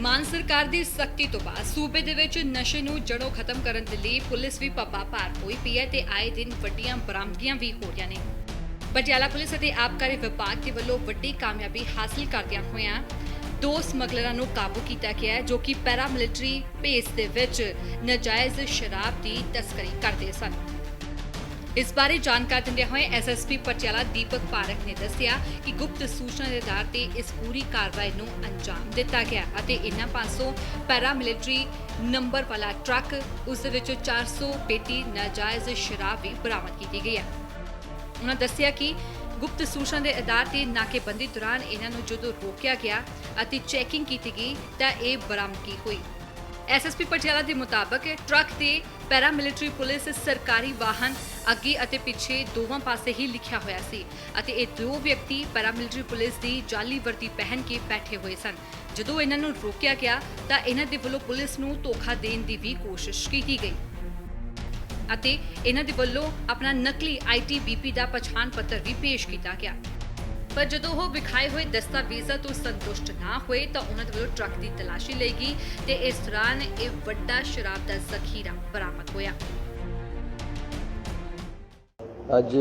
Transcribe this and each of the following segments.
ਮਾਨ ਸਰਕਾਰ ਦੀ ਸਖਤੀ ਤੋਂ ਬਾਅਦ ਸੂਬੇ ਦੇ ਵਿੱਚ ਨਸ਼ੇ ਨੂੰ ਜੜੋਂ ਖਤਮ ਕਰਨ ਦੇ ਲਈ ਪੁਲਿਸ ਵੀ ਪੱਬਾ ਭਾਰ ਹੋਈ ਪਈ ਹੈ ਤੇ ਆਏ ਦਿਨ ਵੱਡੀਆਂ ਬਰਾਮਦਗੀਆਂ ਵੀ ਹੋ ਰਹੀਆਂ ਨੇ। ਪਟਿਆਲਾ ਪੁਲਿਸ ਅਤੇ ਆਬਕਾਰੀ ਵਿਭਾਗ ਦੇ ਵੱਲੋਂ ਵੱਡੀ ਕਾਮਯਾਬੀ ਹਾਸਲ ਕਰਦਿਆਂ ਹੋਇਆਂ 2 ਸਮਗਲਰਾਂ ਨੂੰ ਕਾਬੂ ਕੀਤਾ ਗਿਆ ਹੈ ਜੋ ਕਿ ਪੈਰਾਮਿਲਟਰੀ ਭੇਸ ਦੇ ਵਿੱਚ ਨਾਜਾਇਜ਼ ਸ਼ਰਾਬ ਦੀ ਤਸਕਰੀ ਕਰਦੇ ਸਨ। इस बारे जानकारी दिंदे हुए SSP पटियाला दीपक पारक ने दस्सिया कि गुप्त सूचना के आधार पर इस पूरी कार्रवाई नूं अंजाम दिता गया अते इन्हां पासों पैरामिलिटरी नंबर वाला ट्रक उस दे विच 400 पेटी नाजायज़ शराब भी बरामद की गई है। उन्होंने दस्सिया कि गुप्त सूचना के आधार पर नाकेबंदी दौरान इन्हां नूं जदों रोकिया गया अते चैकिंग की गई तां इह बरामदगी हुई। SSP पटियाला के मुताबिक ट्रक ते पैरामिलिटरी पुलिस सरकारी वाहन अगे अते पिछे दोवां पासे ही लिखिया होया सी अते ये 2 व्यक्ति पैरामिलिटरी पुलिस की जाली वर्दी पहन के बैठे हुए सन। जदों इन्हां नूं रोकिया गया तां इन्हां दे वल्लों पुलिस नूं धोखा देण दी भी कोशिश की गई अते इन्हां दे वल्लों अपना नकली ITBP दा पछाण पत्र भी पेश किया गया। पर जदों वो विखाए हुए दस्तावेज़ां तो संतुष्ट ना हुए तो उन्होंने वालों ट्रक की तलाशी ली गई ते इस दौरान एक वड्डा शराब का जखीरा बरामद होया। ਅੱਜ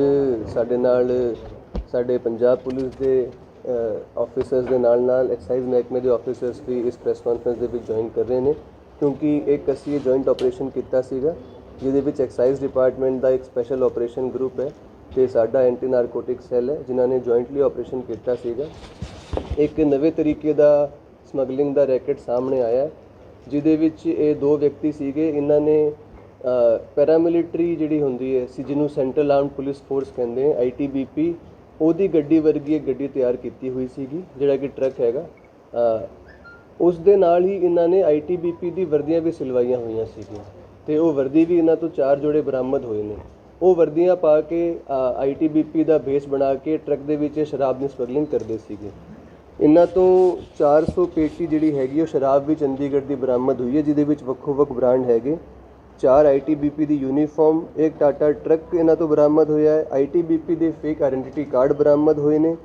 ਸਾਡੇ ਨਾਲ ਸਾਡੇ ਪੰਜਾਬ ਪੁਲਿਸ ਦੇ ਆਫੀਸਰਸ ਦੇ ਨਾਲ ਐਕਸਾਈਜ਼ ਮਹਿਕਮੇ ਦੇ ਆਫੀਸਰਸ ਵੀ ਇਸ ਪ੍ਰੈਸ ਕਾਨਫਰੰਸ ਦੇ ਵਿੱਚ ਜੁਆਇਨ ਕਰ ਰਹੇ ਨੇ ਕਿਉਂਕਿ ਇੱਕ ਅਸੀਂ ਜੁਆਇੰਟ ਆਪਰੇਸ਼ਨ ਕੀਤਾ ਸੀਗਾ ਜਿਹਦੇ ਵਿੱਚ ਐਕਸਾਈਜ਼ ਡਿਪਾਰਟਮੈਂਟ ਦਾ ਇੱਕ ਸਪੈਸ਼ਲ ਆਪਰੇਸ਼ਨ ਗਰੁੱਪ ਹੈ ਤੇ ਸਾਡਾ ਐਂਟੀ ਨਾਰਕੋਟਿਕ ਸੈੱਲ ਹੈ ਜਿਨ੍ਹਾਂ ਨੇ ਜੁਆਇੰਟਲੀ ਆਪਰੇਸ਼ਨ ਕੀਤਾ ਸੀਗਾ। ਇੱਕ ਨਵੇਂ ਤਰੀਕੇ ਦਾ ਸਮਗਲਿੰਗ ਦਾ ਰੈਕਟ ਸਾਹਮਣੇ ਆਇਆ ਜਿਹਦੇ ਵਿੱਚ ਇਹ 2 ਵਿਅਕਤੀ ਸੀਗੇ। ਇਹਨਾਂ ਨੇ ਪੈਰਾਮਿਲਿਟਰੀ ਜਿਹੜੀ ਹੁੰਦੀ ਹੈ ਜਿਹਨੂੰ ਸੈਂਟਰਲ ਆਰਮਡ ਪੁਲਿਸ ਫੋਰਸ ਕਹਿੰਦੇ ਆ ITBP ਉਹਦੀ ਗੱਡੀ ਵਰਗੀ ਇੱਕ ਗੱਡੀ ਤਿਆਰ ਕੀਤੀ ਹੋਈ ਸੀਗੀ ਜਿਹੜਾ ਕਿ ਟਰੱਕ ਹੈਗਾ ਉਸ ਦੇ ਨਾਲ ਹੀ ਇਹਨਾਂ ਨੇ ITBP ਦੀ ਵਰਦੀਆਂ ਵੀ ਸਿਲਵਾਈਆਂ ਹੋਈਆਂ ਸੀਗੀਆਂ ਤੇ ਉਹ ਵਰਦੀ ਵੀ ਇਹਨਾਂ ਤੋਂ 4 ਜੋੜੇ ਬਰਾਮਦ ਹੋਏ ਨੇ। ਉਹ ਵਰਦੀਆਂ ਪਾ ਕੇ ITBP ਦਾ ਬੇਸ ਬਣਾ ਕੇ ਟਰੱਕ ਦੇ ਵਿੱਚ ਸ਼ਰਾਬ ਦੀ ਸਮਗਲਿੰਗ ਕਰਦੇ ਸੀਗੇ। ਇਹਨਾਂ ਤੋਂ 400 ਪੇਟੀ ਜਿਹੜੀ ਹੈਗੀ ਉਹ ਸ਼ਰਾਬ ਵੀ ਚੰਡੀਗੜ੍ਹ ਦੀ ਬਰਾਮਦ ਹੋਈ ਹੈ ਜਿਹਦੇ ਵਿੱਚ ਵੱਖੋ-ਵੱਖ ਬ੍ਰਾਂਡ ਹੈਗੇ। 4 ITBP ਦੀ ਯੂਨੀਫਾਰਮ ਇੱਕ ਟਾਟਾ ਟਰੱਕ ਇਹਨਾਂ ਤੋਂ ਬਰਾਮਦ ਹੋਇਆ ਹੈ। ITBP ਦੇ ਫੇਕ ਆਇਡੈਂਟੀਟੀ ਕਾਰਡ ਬਰਾਮਦ ਹੋਏ ਨੇ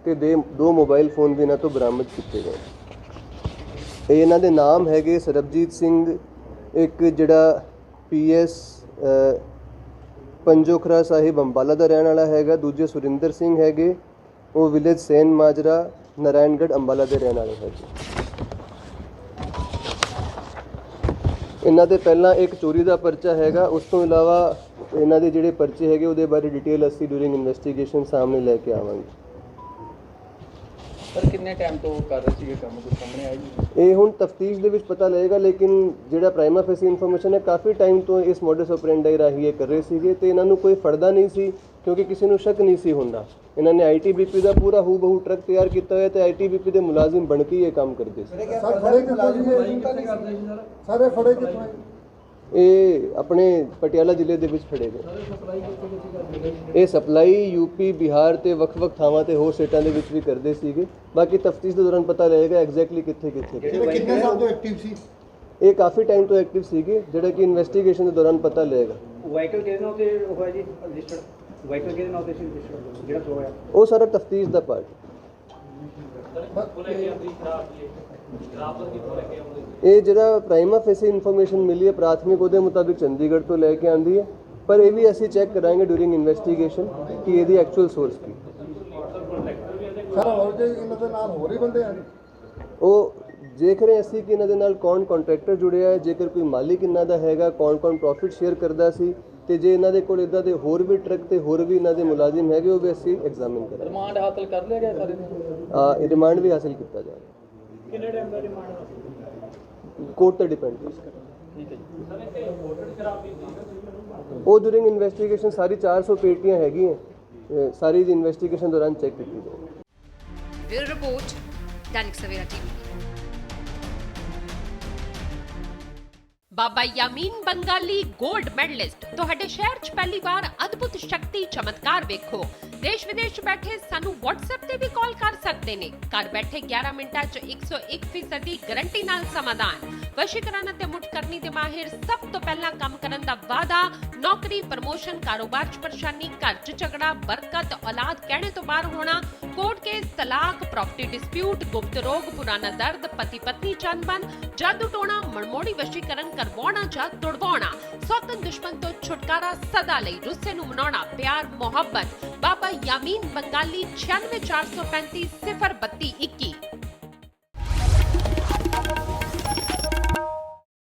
ਤੇ 2 ਮੋਬਾਈਲ ਫੋਨ ਵੀ ਇਹਨਾਂ ਤੋਂ ਬਰਾਮਦ ਕੀਤੇ ਗਏ। ਇਹਨਾਂ ਦੇ ਨਾਮ ਹੈਗੇ ਸਰਬਜੀਤ ਸਿੰਘ ਇੱਕ ਜਿਹੜਾ PS ਪੰਜੋਖਰਾ ਸਾਹਿਬ ਅੰਬਾਲਾ ਦਾ ਰਹਿਣ ਵਾਲਾ ਹੈਗਾ। ਦੂਜੇ ਸੁਰਿੰਦਰ ਸਿੰਘ ਹੈਗੇ ਉਹ ਵਿਲੇਜ ਸੈਨ ਮਾਜਰਾ ਨਾਰਾਇਣਗੜ੍ਹ ਅੰਬਾਲਾ ਦੇ ਰਹਿਣ ਵਾਲੇ ਹੈਗੇ। ਇਹਨਾਂ ਦੇ ਪਹਿਲਾਂ ਇੱਕ ਚੋਰੀ ਦਾ ਪਰਚਾ ਹੈਗਾ। ਉਸ ਤੋਂ ਇਲਾਵਾ ਇਹਨਾਂ ਦੇ ਜਿਹੜੇ ਪਰਚੇ ਹੈਗੇ ਉਹਦੇ ਬਾਰੇ ਡਿਟੇਲ ਅਸੀਂ ਡਿਊਰਿੰਗ ਇਨਵੈਸਟੀਗੇਸ਼ਨ ਸਾਹਮਣੇ ਲੈ ਕੇ ਆਵਾਂਗੇ। ਪਰ ਕਿੰਨੇ ਟਾਈਮ ਤੋਂ ਕਰ ਰਹੇ ਸੀਗੇ ਕੰਮ ਕੁਝ ਸਾਹਮਣੇ ਆਇਆ ਜੀ? ਇਹ ਹੁਣ ਤਫਤੀਸ਼ ਦੇ ਵਿੱਚ ਪਤਾ ਲੱਗੇਗਾ ਲੇਕਿਨ ਜਿਹੜਾ ਪ੍ਰਾਈਮਾ ਫੇਸੀ ਇਨਫੋਰਮੇਸ਼ਨ ਹੈ ਕਾਫੀ ਟਾਈਮ ਤੋਂ ਇਸ ਮੋਡਸ ਆਪਰੈਂਡੀ ਰਾਹੀਂ ਇਹ ਕਰ ਰਹੇ ਸੀਗੇ ਤੇ ਇਹਨਾਂ ਨੂੰ ਕੋਈ ਫੜਦਾ ਨਹੀਂ ਸੀ ਕਿਉਂਕਿ ਕਿਸੇ ਨੂੰ ਸ਼ੱਕ ਨਹੀਂ ਸੀ ਹੁੰਦਾ। ਇਹਨਾਂ ਨੇ ITBP ਦਾ ਪੂਰਾ ਹੂਬਹੂ ਟਰੱਕ ਤਿਆਰ ਕੀਤਾ ਹੋਇਆ ਤੇ ITBP ਦੇ ਮੁਲਾਜ਼ਮ ਬਣ ਕੇ ਇਹ ਕੰਮ ਕਰਦੇ ਸੀ। ਸਾਰੇ ਫੜੇ ਕਿੱਥੋਂ? ਇਹ ਆਪਣੇ ਪਟਿਆਲਾ ਜ਼ਿਲ੍ਹੇ ਦੇ ਵਿੱਚ ਫੜੇ ਗਏ। ਇਹ ਸਪਲਾਈ UP ਬਿਹਾਰ ਤੇ ਵੱਖ-ਵੱਖ ਥਾਵਾਂ ਤੇ ਹੋਰ ਸਟੇਟਾਂ ਦੇ ਵਿੱਚ ਵੀ ਕਰਦੇ ਸੀਗੇ। ਬਾਕੀ ਤਫਤੀਸ਼ ਦੇ ਦੌਰਾਨ ਪਤਾ ਲੱਗੇਗਾ ਐਗਜ਼ੈਕਟਲੀ ਕਿੱਥੇ। ਕਿੰਨੇ ਸਾਲ ਤੋਂ ਐਕਟਿਵ ਸੀ? ਇਹ ਕਾਫੀ ਟਾਈਮ ਤੋਂ ਐਕਟਿਵ ਸੀਗੇ ਜਿਹੜਾ ਕਿ ਇਨਵੈਸਟੀਗੇਸ਼ਨ ਦੇ ਦੌਰਾਨ ਪਤਾ ਲੱਗੇਗਾ। ਵਾਹੀਕਲ ਕਿਹਦੇ ਨਾਲ ਤੇ ਹੋਇਆ ਜੀ ਰਜਿਸਟਰਡ? ਵਾਹੀਕਲ ਕਿਹਦੇ ਨਾਲ ਤੇ ਸੀ ਰਜਿਸਟਰਡ ਜਿਹੜਾ ਹੋਇਆ? ਉਹ ਸਾਰਾ ਤਫਤੀਸ਼ ਦਾ ਪਾਰਟ। ਇਹ ਜਿਹੜਾ ਪ੍ਰਾਈਮਾ ਫੇਸੀ ਇਨਫੋਰਮੇਸ਼ਨ ਮਿਲੀ ਹੈ ਪ੍ਰਾਥਮਿਕ ਉਹਦੇ ਮੁਤਾਬਿਕ ਚੰਡੀਗੜ੍ਹ ਤੋਂ ਲੈ ਕੇ ਆਂਦੀ ਹੈ ਪਰ ਇਹ ਵੀ ਅਸੀਂ ਚੈੱਕ ਕਰਾਂਗੇ ਡਿਊਰਿੰਗ ਇਨਵੈਸਟੀਗੇਸ਼ਨ ਕਿ ਇਹਦੀ ਐਕਚੁਅਲ ਸੋਰਸ ਕੀ। ਸਾਰਾ ਹੋਰ ਜੇ ਇਹਨਾਂ ਦੇ ਨਾਲ ਹੋਰ ਹੀ ਬੰਦੇ ਆ ਉਹ ਦੇਖ ਰਹੇ ਅਸੀਂ ਕਿ ਇਹਨਾਂ ਦੇ ਨਾਲ ਕੌਣ ਕੰਟਰੈਕਟਰ ਜੁੜਿਆ ਹੈ, ਜੇਕਰ ਕੋਈ ਮਾਲਿਕ ਇਹਨਾਂ ਦਾ ਹੈਗਾ, ਕੌਣ ਪ੍ਰੋਫਿਟ ਸ਼ੇਅਰ ਕਰਦਾ ਸੀ ਤੇ ਜੇ ਇਹਨਾਂ ਦੇ ਕੋਲ ਇਦਾਂ ਦੇ ਹੋਰ ਵੀ ਟਰੱਕ ਤੇ ਹੋਰ ਵੀ ਇਹਨਾਂ ਦੇ ਮੁਲਾਜ਼ਮ ਹੈਗੇ ਉਹ ਵੀ ਅਸੀਂ ਐਗਜ਼ਾਮਿਨ ਕਰਾਂਗੇ। ਰਿਮਾਂਡ ਹਾਸਲ ਕਰ ਲਿਆ ਗਿਆ ਸਾਰੇ? ਇਹ ਰਿਮਾਂਡ ਵੀ ਹਾਸਲ ਕੀਤਾ ਜਾ ਰਿਹਾ। ਕਿੰਨੇ ਟਾਈਮ ਦਾ ਰਿਮਾਂਡ? ਕੋਰਟ ਤੇ ਡਿਪੈਂਡ ਕਰਦਾ। ਠੀਕ ਹੈ ਉਹ ਡਿਊਰਿੰਗ ਇਨਵੈਸਟੀਗੇਸ਼ਨ ਸਾਰੀ 400 ਪੇਟੀਆਂ ਹੈਗੀਆਂ ਸਾਰੀ ਦੀ ਇਨਵੈਸਟੀਗੇਸ਼ਨ ਦੌਰਾਨ ਚੈੱਕ ਕੀਤੀ ਜਾਏਗੀ। Bureau report Dainik Savera TV। ਬਾਬਾ ਯਾਮੀਨ ਬੰਗਾਲੀ 골ਡ ਮੈਡਲਿਸਟ ਤੁਹਾਡੇ ਸ਼ਹਿਰ 'ਚ ਪਹਿਲੀ ਵਾਰ ਅਦਭੁਤ ਸ਼ਕਤੀ ਚਮਤਕਾਰ ਵੇਖੋ ਦੇਸ਼ ਵਿਦੇਸ਼ ਬੈਠੇ ਸਾਨੂੰ WhatsApp ਤੇ ਵੀ ਕਾਲ ਕਰ ਸਕਦੇ ਨੇ। ਘਰ ਬੈਠੇ 11 ਮਿੰਟਾਂ 'ਚ 101% ਦੀ ਗਾਰੰਟੀ ਨਾਲ ਸਮਾਧਾਨ। ਵਸ਼ੀਕਰਨ ਅਤੇ ਮੁਠਕਰਨੀ ਦੇ ਮਾਹਿਰ ਸਭ ਤੋਂ ਪਹਿਲਾਂ ਕੰਮ ਕਰਨ ਦਾ ਵਾਅਦਾ। ਨੌਕਰੀ, ਪ੍ਰਮੋਸ਼ਨ, ਕਾਰੋਬਾਰ 'ਚ ਪਰੇਸ਼ਾਨੀ, ਘਰ 'ਚ ਝਗੜਾ, ਬਰਕਤ, ਔਲਾਦ ਕਹਿਣੇ ਤੋਂ ਬਾਹਰ ਹੋਣਾ, ਕੋਰਟ ਕੇਸ, ਤਲਾਕ, ਪ੍ਰਾਪਰਟੀ ਡਿਸਪਿਊਟ, ਗੁਪਤ ਰੋਗ, ਪੁਰਾਣਾ ਦਰਦ, ਪਤੀ ਪਤਨੀ ਚੰਬਨ, ਜਾਦੂ ਟੋਣਾ, ਮਨਮੋੜੀ ਵਸ਼ੀਕਰਨ ਕਰਵਾਉਣਾ ਜਾਂ ਤੁੜਵਾਉਣਾ, ਸੌਤਨ ਦੁਸ਼ਮਣ ਤੋਂ ਛੁਟਕਾਰਾ, ਸਦਾ ਲਈ ਰੁੱਸੇ ਨੂੰ ਮਨਾਉਣਾ, ਪਿਆਰ ਮੁਹੱਬਤ। ਬਾਬਾ ਯਾਮੀਨ ਬੰਗਾਲੀ 96 435 032